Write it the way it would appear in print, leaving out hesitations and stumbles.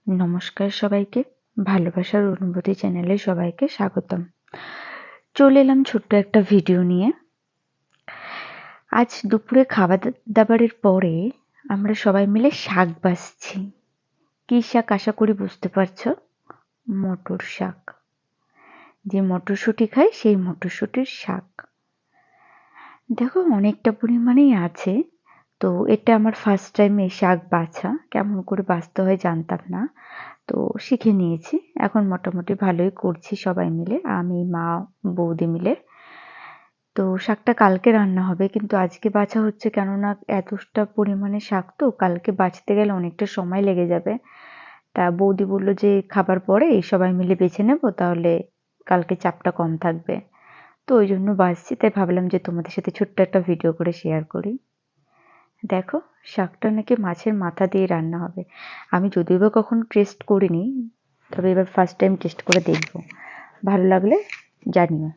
নমস্কার সবাইকে, ভালোবাসার অনুভূতি চ্যানেলে সবাইকে স্বাগতম। চলে এলাম ছোট্ট একটা ভিডিও নিয়ে। আজ দুপুরে খাবার দাবারের পরে আমরা সবাই মিলে শাক বাছছি। কি শাক আশা করি বুঝতে পারছো? মটর শাক। যে মটরশুঁটি খাই সেই মটরশুঁটির শাক। দেখো অনেকটা পরিমাণেই আছে। তো এটা আমার ফার্স্ট টাইম এই শাক বাছা। কেমন করে বাছতে হয় জানতাম না। তো শিখে নিয়েছি। এখন মোটামুটি ভালোই করছি সবাই মিলে। আমি, মা, বৌদি মিলে। তো শাকটা কালকে রান্না হবে, কিন্তু আজকে বাছা হচ্ছে কেননা এতটা পরিমাণে শাক তো কালকে বাছতে গেলে অনেকটা সময় লেগে যাবে। তা বৌদি বলল যে খাবার পরে সবাই মিলে বেছে নেব, তাহলে কালকে চাপটা কম থাকবে। তো ওই জন্য বাছছি, তাই ভাবলাম যে তোমাদের সাথে ছোট্ট একটা ভিডিও করে শেয়ার করি। দেখো শাকটা নাকি মাছের মাথা দিয়ে রান্না হবে। আমি যদিও বা কখনো টেস্ট করিনি, তবে এবার ফার্স্ট টাইম টেস্ট করে দেখব। ভালো লাগলে জানিও।